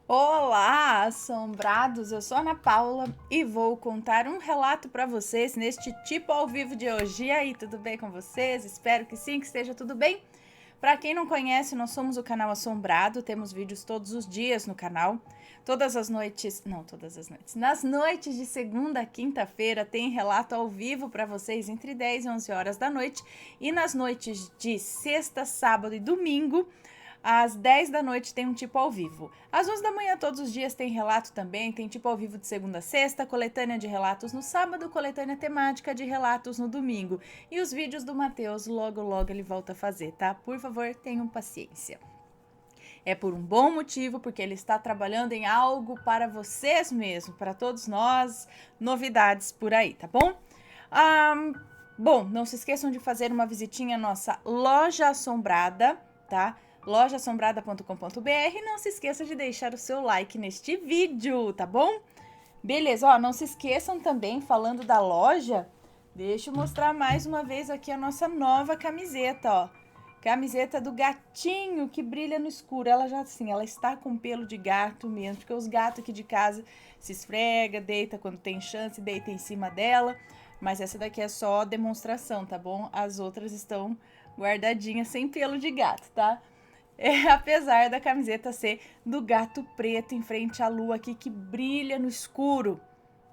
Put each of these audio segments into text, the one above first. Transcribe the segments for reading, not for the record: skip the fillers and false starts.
Olá, assombrados! Eu sou a Ana Paula e vou contar um relato para vocês neste tipo ao vivo de hoje. E aí, tudo bem com vocês? Espero que sim, que esteja tudo bem. Para quem não conhece, nós somos o canal Assombrado, temos vídeos todos os dias no canal. Nas noites de segunda a quinta-feira tem relato ao vivo para vocês entre 10 e 11 horas da noite. E nas noites de sexta, sábado e domingo, às 10 da noite tem um tipo ao vivo. Às 11 da manhã todos os dias tem relato também, tem tipo ao vivo de segunda a sexta, coletânea de relatos no sábado, coletânea temática de relatos no domingo. E os vídeos do Matheus logo ele volta a fazer, tá? Por favor, tenham paciência. É por um bom motivo, porque ele está trabalhando em algo para vocês mesmo, para todos nós, novidades por aí, tá bom? Bom, não se esqueçam de fazer uma visitinha à nossa loja assombrada, tá? lojaassombrada.com.br. Não se esqueça de deixar o seu like neste vídeo, tá bom? Beleza, ó, não se esqueçam também, falando da loja, deixa eu mostrar mais uma vez aqui a nossa nova camiseta, ó. Camiseta do gatinho que brilha no escuro. Ela já assim, ela está com pelo de gato mesmo, porque os gatos aqui de casa se esfrega, deita quando tem chance, deita em cima dela. Mas essa daqui é só demonstração, tá bom? As outras estão guardadinhas sem pelo de gato, tá? Apesar da camiseta ser do gato preto em frente à lua aqui, que brilha no escuro.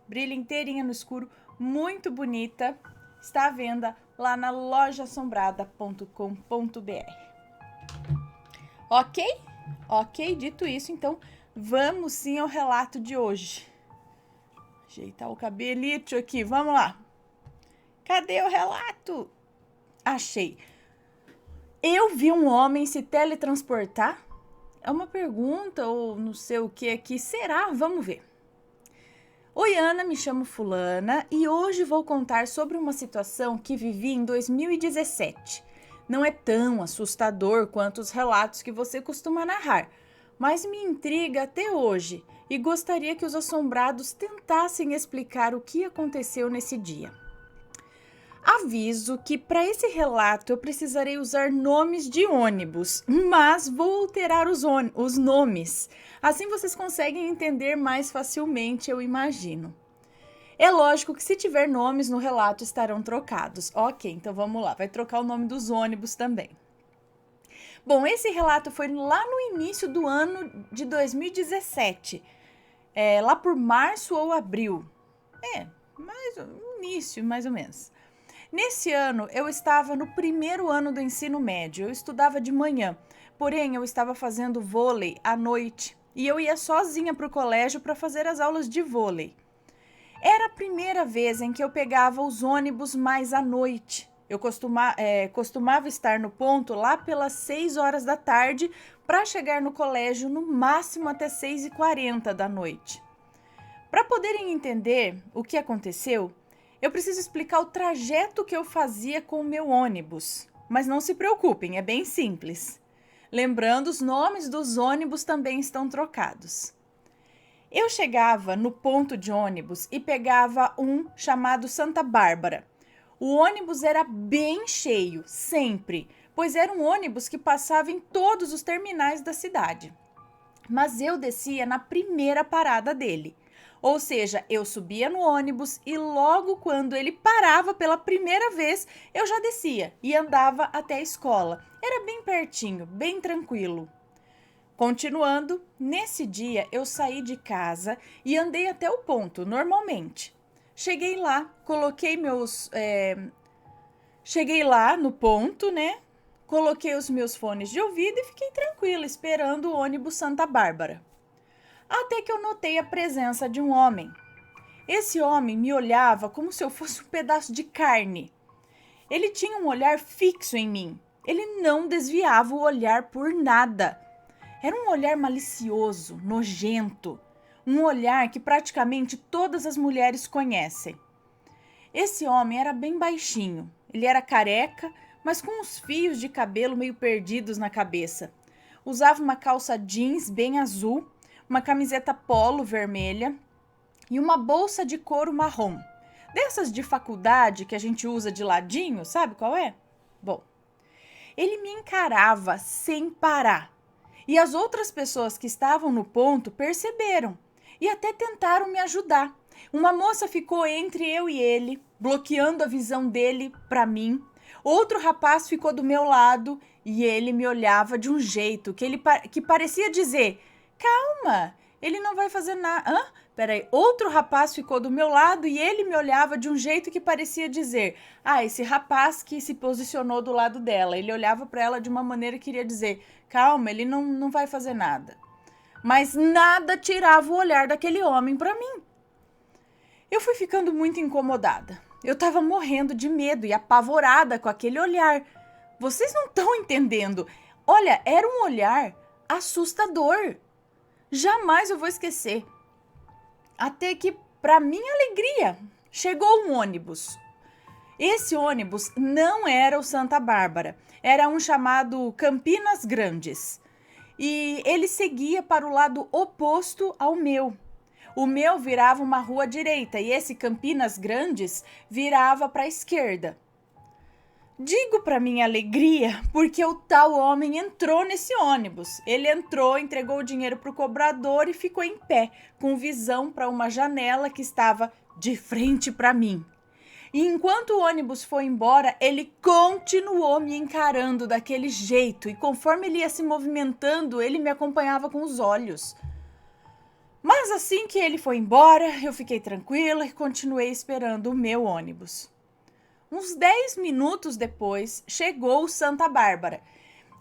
Brilha inteirinha no escuro, muito bonita. Está à venda lá na lojaassombrada.com.br. Ok? Ok, dito isso, então vamos sim ao relato de hoje. Ajeitar o cabelito aqui, vamos lá. Cadê o relato? Achei. Eu vi um homem se teletransportar? É uma pergunta ou não sei o que aqui. Será? Vamos ver. Oi, Ana, me chamo Fulana e hoje vou contar sobre uma situação que vivi em 2017. Não é tão assustador quanto os relatos que você costuma narrar, mas me intriga até hoje e gostaria que os assombrados tentassem explicar o que aconteceu nesse dia. Aviso que para esse relato eu precisarei usar nomes de ônibus, mas vou alterar os nomes. Assim vocês conseguem entender mais facilmente, eu imagino. É lógico que se tiver nomes no relato estarão trocados. Ok, então vamos lá, vai trocar o nome dos ônibus também. Bom, esse relato foi lá no início do ano de 2017, lá por março ou abril. Início, mais ou menos. Nesse ano, eu estava no primeiro ano do ensino médio. Eu estudava de manhã, porém eu estava fazendo vôlei à noite e eu ia sozinha para o colégio para fazer as aulas de vôlei. Era a primeira vez em que eu pegava os ônibus mais à noite. Eu costumava estar no ponto lá pelas 6 horas da tarde para chegar no colégio no máximo até 6h40 da noite. Para poderem entender o que aconteceu, eu preciso explicar o trajeto que eu fazia com o meu ônibus. Mas não se preocupem, é bem simples. Lembrando, os nomes dos ônibus também estão trocados. Eu chegava no ponto de ônibus e pegava um chamado Santa Bárbara. O ônibus era bem cheio, sempre, pois era um ônibus que passava em todos os terminais da cidade. Mas eu descia na primeira parada dele. Ou seja, eu subia no ônibus e logo quando ele parava pela primeira vez, eu já descia e andava até a escola. Era bem pertinho, bem tranquilo. Continuando, nesse dia eu saí de casa e andei até o ponto, normalmente. Cheguei lá, Cheguei lá no ponto, né? Coloquei os meus fones de ouvido e fiquei tranquila, esperando o ônibus Santa Bárbara. Até que eu notei a presença de um homem. Esse homem me olhava como se eu fosse um pedaço de carne. Ele tinha um olhar fixo em mim. Ele não desviava o olhar por nada. Era um olhar malicioso, nojento. Um olhar que praticamente todas as mulheres conhecem. Esse homem era bem baixinho. Ele era careca, mas com uns fios de cabelo meio perdidos na cabeça. Usava uma calça jeans bem azul, uma camiseta polo vermelha e uma bolsa de couro marrom. Dessas de faculdade que a gente usa de ladinho, sabe qual é? Bom, ele me encarava sem parar. E as outras pessoas que estavam no ponto perceberam e até tentaram me ajudar. Uma moça ficou entre eu e ele, bloqueando a visão dele para mim. Outro rapaz ficou do meu lado e ele me olhava de um jeito que parecia dizer: calma, ele não vai fazer nada. Hã? Peraí, outro rapaz ficou do meu lado e ele me olhava de um jeito que parecia dizer: ah, esse rapaz que se posicionou do lado dela. Ele olhava para ela de uma maneira que queria dizer: calma, ele não vai fazer nada. Mas nada tirava o olhar daquele homem para mim. Eu fui ficando muito incomodada. Eu estava morrendo de medo e apavorada com aquele olhar. Vocês não estão entendendo. Olha, era um olhar assustador. Jamais eu vou esquecer. Até que, para minha alegria, chegou um ônibus. Esse ônibus não era o Santa Bárbara, era um chamado Campinas Grandes. E ele seguia para o lado oposto ao meu. O meu virava uma rua direita e esse Campinas Grandes virava para a esquerda. Digo para minha alegria porque o tal homem entrou nesse ônibus. Ele entrou, entregou o dinheiro para o cobrador e ficou em pé, com visão para uma janela que estava de frente para mim. E enquanto o ônibus foi embora, ele continuou me encarando daquele jeito e conforme ele ia se movimentando, ele me acompanhava com os olhos. Mas assim que ele foi embora, eu fiquei tranquila e continuei esperando o meu ônibus. Uns 10 minutos depois, chegou o Santa Bárbara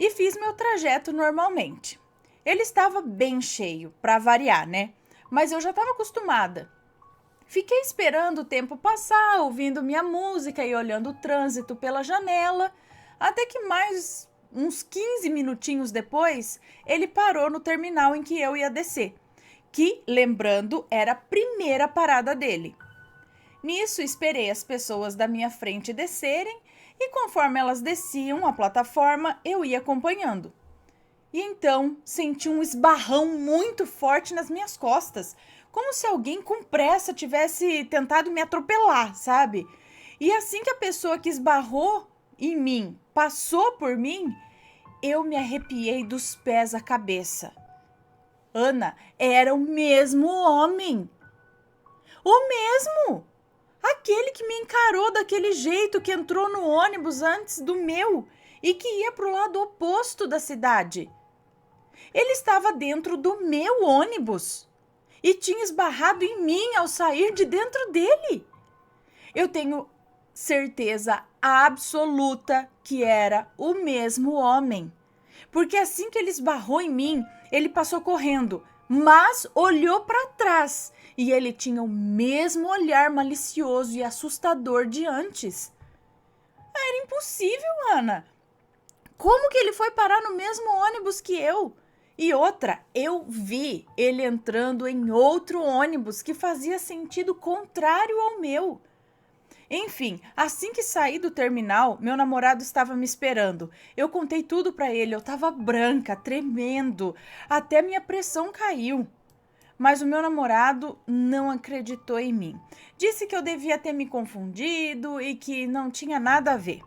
e fiz meu trajeto normalmente. Ele estava bem cheio, para variar, né? Mas eu já estava acostumada. Fiquei esperando o tempo passar, ouvindo minha música e olhando o trânsito pela janela, até que mais uns 15 minutinhos depois, ele parou no terminal em que eu ia descer, que, lembrando, era a primeira parada dele. Nisso, esperei as pessoas da minha frente descerem e conforme elas desciam a plataforma, eu ia acompanhando. E então, senti um esbarrão muito forte nas minhas costas, como se alguém com pressa tivesse tentado me atropelar, sabe? E assim que a pessoa que esbarrou em mim passou por mim, eu me arrepiei dos pés à cabeça. Ana, era o mesmo homem. O mesmo! Aquele que me encarou daquele jeito, que entrou no ônibus antes do meu e que ia para o lado oposto da cidade. Ele estava dentro do meu ônibus e tinha esbarrado em mim ao sair de dentro dele. Eu tenho certeza absoluta que era o mesmo homem, porque assim que ele esbarrou em mim, ele passou correndo, mas olhou para trás e ele tinha o mesmo olhar malicioso e assustador de antes. Era impossível, Ana. Como que ele foi parar no mesmo ônibus que eu? E outra, eu vi ele entrando em outro ônibus que fazia sentido contrário ao meu. Enfim, assim que saí do terminal, meu namorado estava me esperando. Eu contei tudo para ele, eu estava branca, tremendo, até minha pressão caiu. Mas o meu namorado não acreditou em mim. Disse que eu devia ter me confundido e que não tinha nada a ver.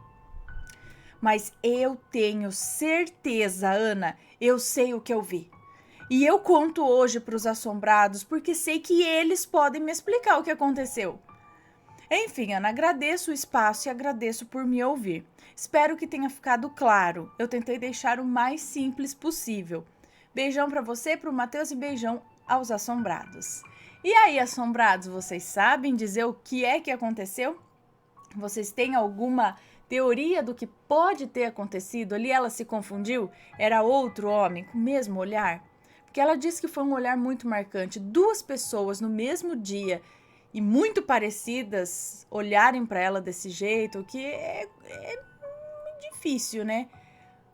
Mas eu tenho certeza, Ana, eu sei o que eu vi. E eu conto hoje para os assombrados porque sei que eles podem me explicar o que aconteceu. Enfim, Ana, agradeço o espaço e agradeço por me ouvir. Espero que tenha ficado claro. Eu tentei deixar o mais simples possível. Beijão para você, para o Matheus e beijão aos assombrados. E aí, assombrados, vocês sabem dizer o que é que aconteceu? Vocês têm alguma teoria do que pode ter acontecido? Ali ela se confundiu? Era outro homem com o mesmo olhar? Porque ela disse que foi um olhar muito marcante. Duas pessoas no mesmo dia e muito parecidas olharem para ela desse jeito, que é difícil, né?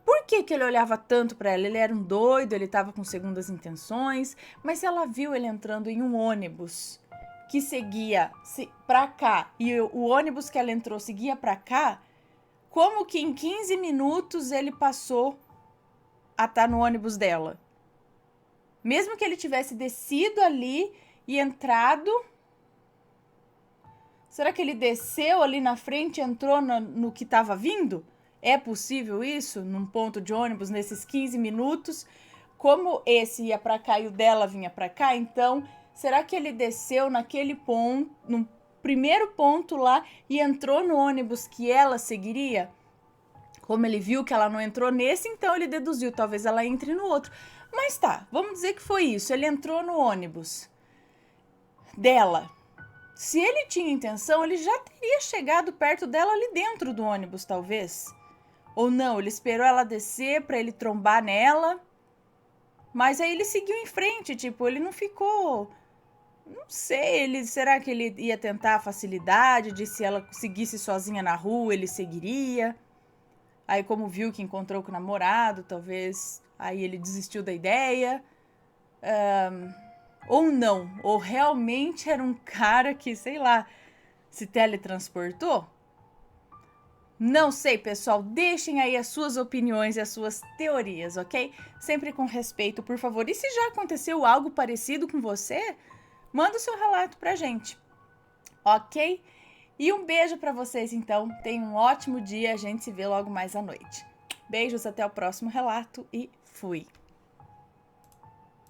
Por que ele olhava tanto para ela? Ele era um doido, ele estava com segundas intenções, mas se ela viu ele entrando em um ônibus que seguia para cá e o ônibus que ela entrou seguia para cá, como que em 15 minutos ele passou a estar no ônibus dela? Mesmo que ele tivesse descido ali e entrado, será que ele desceu ali na frente e entrou no que estava vindo? É possível isso num ponto de ônibus nesses 15 minutos? como esse ia para cá e o dela vinha para cá, então será que ele desceu naquele ponto, no primeiro ponto lá e entrou no ônibus que ela seguiria? Como ele viu que ela não entrou nesse, então ele deduziu, talvez ela entre no outro. Mas tá, vamos dizer que foi isso, ele entrou no ônibus dela. Se ele tinha intenção, ele já teria chegado perto dela ali dentro do ônibus, talvez. Ou não, ele esperou ela descer para ele trombar nela. Mas aí ele seguiu em frente, tipo, ele não ficou... Não sei, será que ele ia tentar a facilidade de se ela seguisse sozinha na rua, ele seguiria? Aí como viu que encontrou com o namorado, talvez aí ele desistiu da ideia. Ou não, ou realmente era um cara que, sei lá, se teletransportou? Não sei, pessoal. Deixem aí as suas opiniões e as suas teorias, ok? Sempre com respeito, por favor. E se já aconteceu algo parecido com você, manda o seu relato pra gente, ok? E um beijo pra vocês, então. Tenham um ótimo dia. A gente se vê logo mais à noite. Beijos, até o próximo relato e fui!